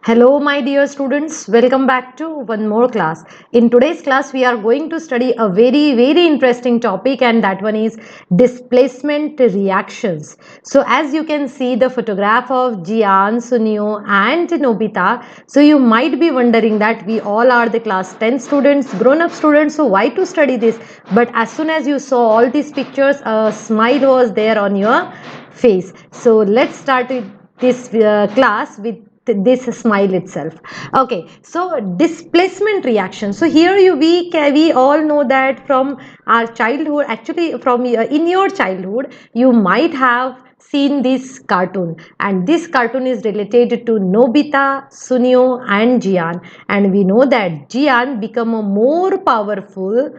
Hello my dear students, welcome back to one more class. In today's class we are going to study a very interesting topic, and that one is displacement reactions. So as you can see the photograph of Jian, Sunio and Nobita, so you might be wondering that we all are the class 10 students, grown up students, so why to study this? But as soon as you saw all these pictures, a smile was there on your face. So let's start with this class with this smile itself. Okay, so displacement reaction. So here we all know that from our childhood, actually from in your childhood you might have seen this cartoon, and this cartoon is related to Nobita, Sunio and Jian, and we know that Jian become a more powerful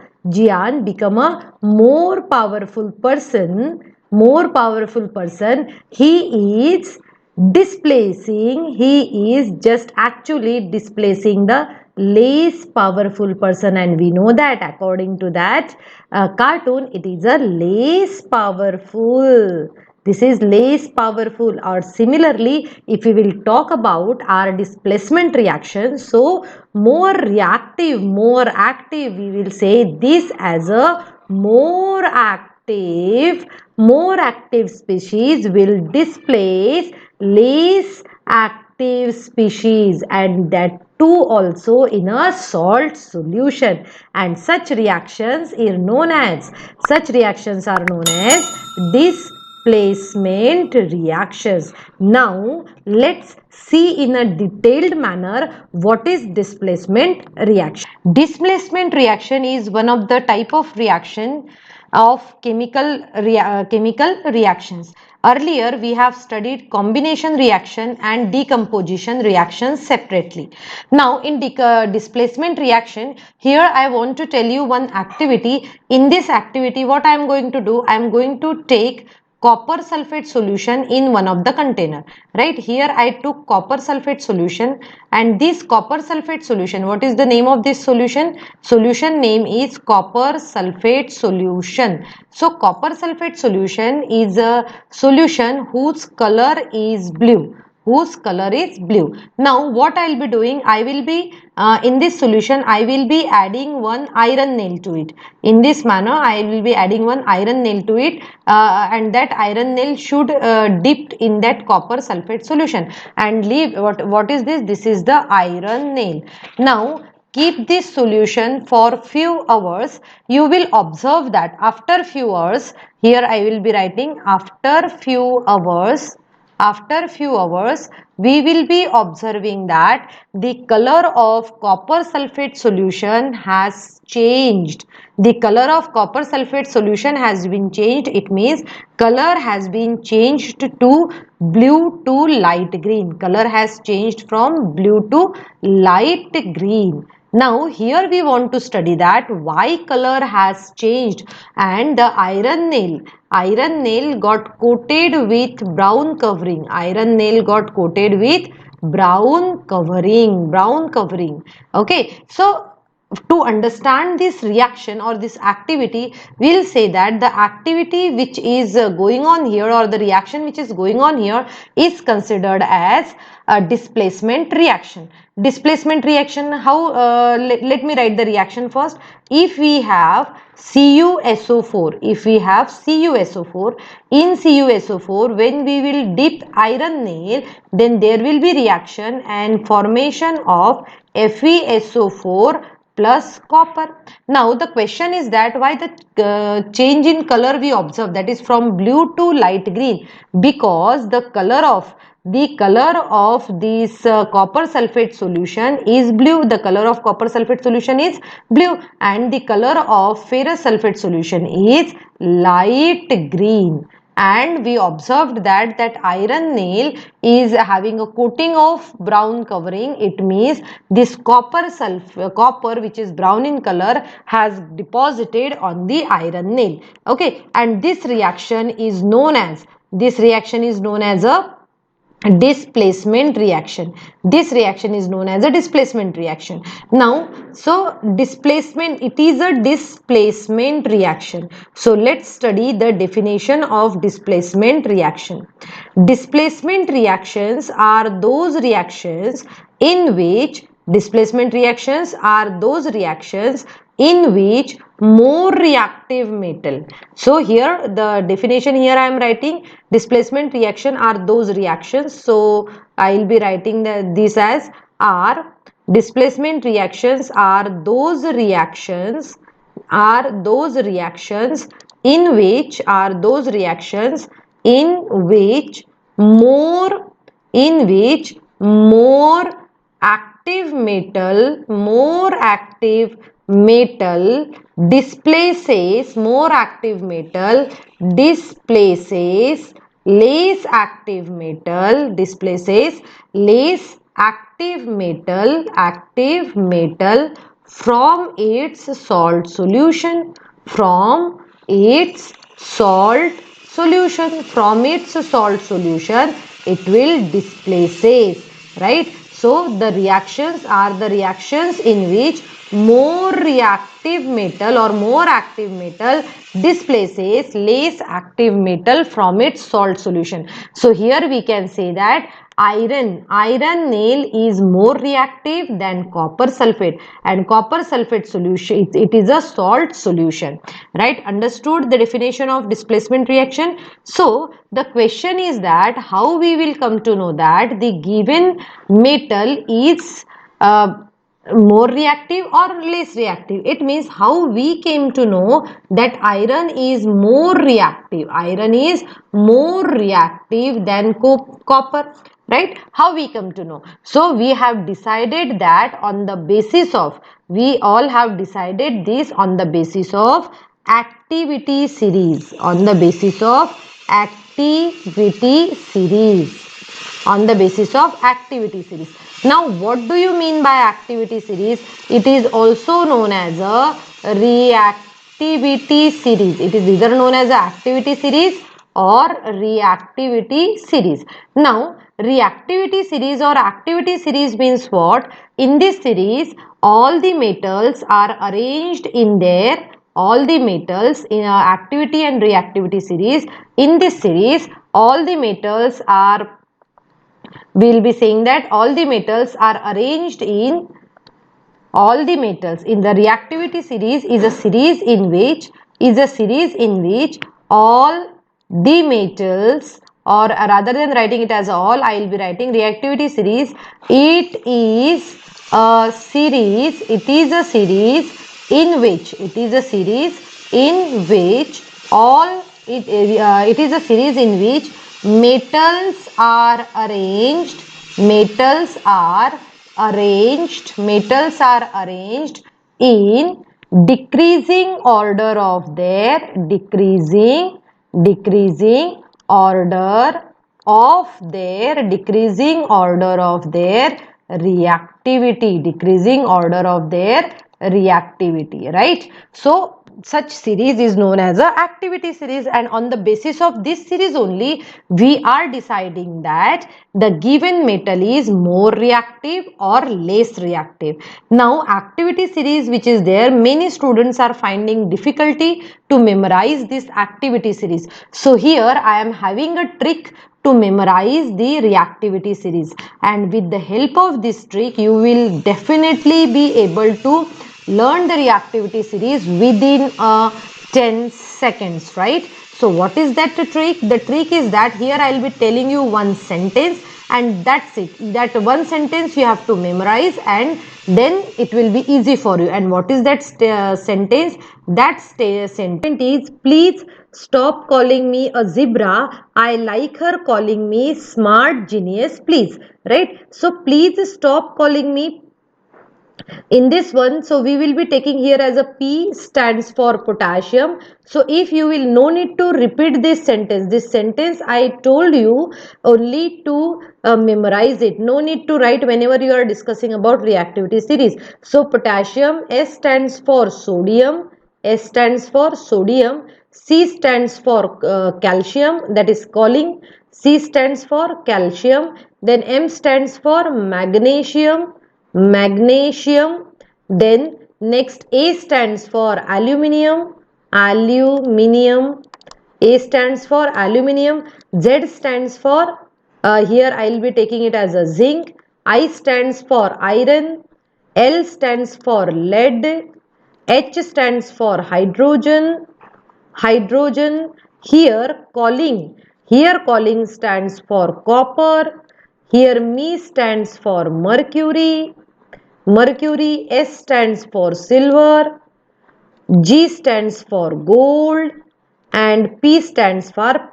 person. He is he is just actually displacing the less powerful person, and we know that according to that cartoon it is a less powerful. This is less powerful. Or similarly, if we will talk about our displacement reaction, so more reactive, more active, we will say this as a more active species will displace less active species, and that too also in a salt solution. And such reactions are known as displacement reactions. Now let's see in a detailed manner what is displacement reaction. Displacement reaction is one of the type of reaction of chemical reactions. Earlier we have studied combination reaction and decomposition reactions separately. Now in displacement reaction, here I want to tell you one activity. In this activity what I am going to do, I am going to take copper sulfate solution in one of the container. Right here I took copper sulfate solution, and this copper sulfate solution, what is the name of this solution? Solution name is copper sulfate solution. So copper sulfate solution is a solution whose color is blue. Now what I will be doing, I will be in this solution I will be adding one iron nail to it. In this manner I will be adding one iron nail to it, and that iron nail should dipped in that copper sulfate solution and leave. What is this? This is the iron nail. Now keep this solution for few hours. You will observe that after few hours, here I will be writing after few hours, we will be observing that the color of copper sulfate solution has changed. The color of copper sulfate solution has been changed. It means color has been changed to blue to light green. Color has changed from blue to light green. Now here we want to study that why color has changed, and the iron nail got coated with brown covering. Brown covering. Okay, so to understand this reaction or this activity, we'll say that the activity which is going on here, or the reaction which is going on here, is considered as a displacement reaction. Displacement reaction, how? Let me write the reaction first. If we have CuSO4, in CuSO4, when we will dip iron nail, then there will be reaction and formation of FeSO4 plus copper. Now the question is that why the change in color we observe, that is from blue to light green, because the color of this copper sulfate solution is blue. The color of copper sulfate solution is blue, and the color of ferrous sulfate solution is light green. And we observed that iron nail is having a coating of brown covering. It means this copper which is brown in color has deposited on the iron nail. Okay, and this reaction is known as a displacement reaction. This reaction is known as a displacement reaction. Now, so displacement, it is a displacement reaction. So let's study the definition of displacement reaction. Displacement reactions are those reactions in which displacement reactions are those reactions in which more reactive metal. So here the definition, here I am writing displacement reaction are those reactions. So I will be writing this as are displacement reactions are those reactions in which more active metal displaces less active metal from its salt solution it will displaces, right? So the reactions are the reactions in which more reactive metal or more active metal displaces less active metal from its salt solution. So here we can say that iron nail is more reactive than copper sulfate, and copper sulfate solution, it is a salt solution, right? Understood the definition of displacement reaction? So the question is that how we will come to know that the given metal is more reactive or less reactive. It means how we came to know that iron is more reactive than copper, right? How we come to know? So we have decided that on the basis of, we all have decided this on the basis of activity series, Now what do you mean by activity series? It is also known as a reactivity series. It is either known as a activity series or reactivity series. Now reactivity series or activity series means what? In this series all the metals are arranged in their activity and reactivity series. In this series all the metals are, we will be saying that all the metals are arranged in the reactivity series is a series in which all the metals, or rather than writing it as all, I will be writing reactivity series. It is a series in which metals are arranged in decreasing order of their reactivity, right? So such series is known as a activity series, and on the basis of this series only we are deciding that the given metal is more reactive or less reactive. Now activity series which is there, many students are finding difficulty to memorize this activity series. So here I am having a trick to memorize the reactivity series, and with the help of this trick you will definitely be able to learn the reactivity series within 10 seconds, right? So what is that trick? The trick is that here I will be telling you one sentence and that's it. That one sentence you have to memorize and then it will be easy for you. And what is that sentence? That sentence is, please stop calling me a zebra. I like her calling me smart genius, please. Right? So please stop calling me in this one. So we will be taking here as a P stands for potassium. So if you will no need to repeat this sentence I told you only to memorize it, no need to write whenever you are discussing about reactivity series. So potassium, S stands for sodium, C stands for calcium, that is calling. C stands for calcium. Then M stands for magnesium, magnesium. Then next A stands for aluminium, aluminium. A stands for aluminium. Z stands for, here I will be taking it as a zinc. I stands for iron. L stands for lead. H stands for hydrogen. Hydrogen. Here calling stands for copper. Here Me stands for mercury. Mercury. S stands for silver. G stands for gold, and P stands for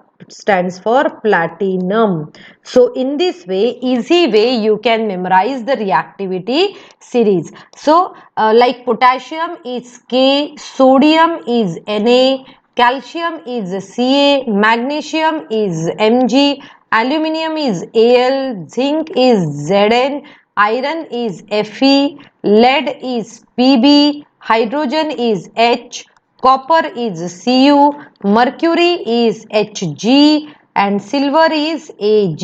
platinum. So in this way, easy way, you can memorize the reactivity series. So like potassium is K, sodium is Na, calcium is Ca, magnesium is Mg, aluminium is Al, zinc is Zn, iron is Fe, lead is Pb, hydrogen is H, copper is Cu, mercury is Hg, and silver is Ag,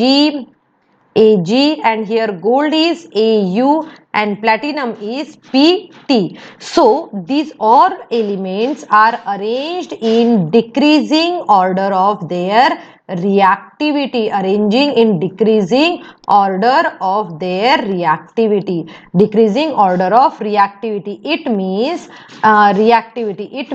and here gold is Au, and platinum is Pt. So these all elements are arranged in decreasing order of their reactivity, arranging in decreasing order of their reactivity, decreasing order of reactivity. It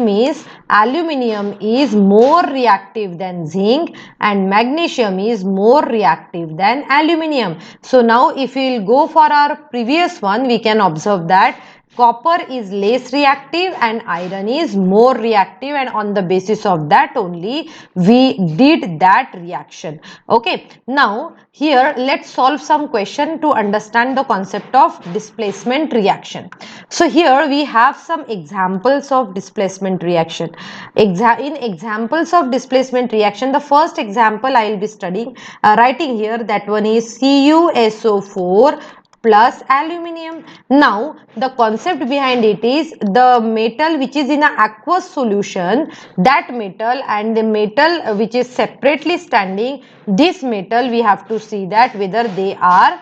means aluminium is more reactive than zinc and magnesium is more reactive than aluminium. So now if we will go for our previous one, we can observe that copper is less reactive and iron is more reactive, and on the basis of that only we did that reaction. Okay, now here let's solve some question to understand the concept of displacement reaction. So here we have some examples of displacement reaction. In examples of displacement reaction, the first example I will be studying, writing here, that one is CuSO4 plus aluminium. Now the concept behind it is the metal which is in an aqueous solution, that metal and the metal which is separately standing, this metal we have to see that whether they are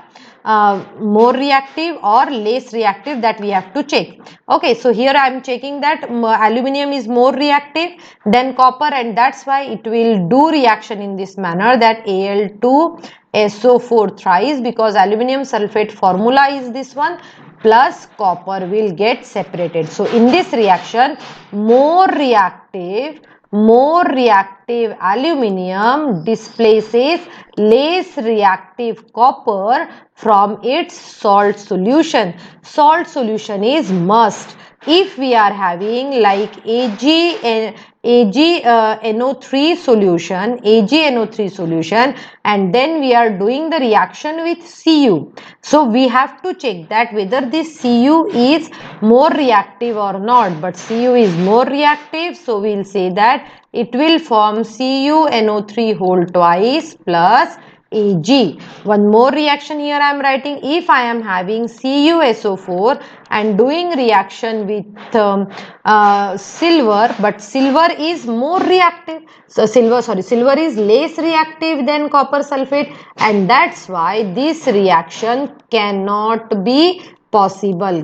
more reactive or less reactive, that we have to check. Okay, so here I am checking that aluminium is more reactive than copper, and that's why it will do reaction in this manner, that Al2SO4 thrice, because aluminium sulfate formula is this one, plus copper will get separated. So in this reaction, more reactive aluminium displaces less reactive copper from its salt solution. Salt solution is must. If we are having like AgNO3 solution, and then we are doing the reaction with Cu. So we have to check that whether this Cu is more reactive or not, but Cu is more reactive, so we will say that it will form CuNO3 whole twice plus Ag. One more reaction here I am writing. If I am having CuSO4 and doing reaction with silver, but silver is more reactive, so silver is less reactive than copper sulfate, and that's why this reaction cannot be possible.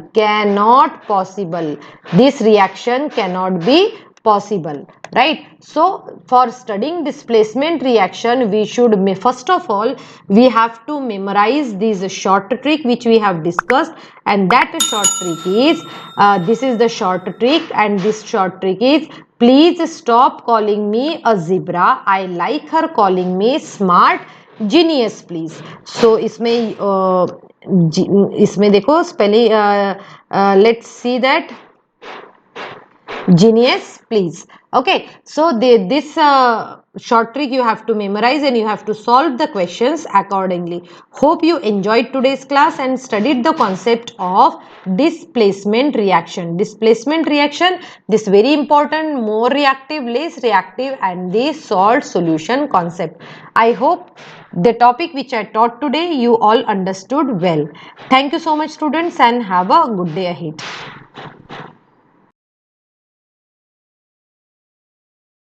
This reaction cannot be possible, right? So for studying displacement reaction, we should, first of all, we have to memorize this short trick which we have discussed, and that short trick is, this is the short trick, and this short trick is, please stop calling me a zebra, I like her calling me smart genius please. So इसमें देखो spelling, let's see that genius please. Okay, so this short trick you have to memorize and you have to solve the questions accordingly. Hope you enjoyed today's class and studied the concept of displacement reaction. Displacement reaction, this very important, more reactive, less reactive, and the salt solution concept. I hope the topic which I taught today you all understood well. Thank you so much students, and have a good day ahead.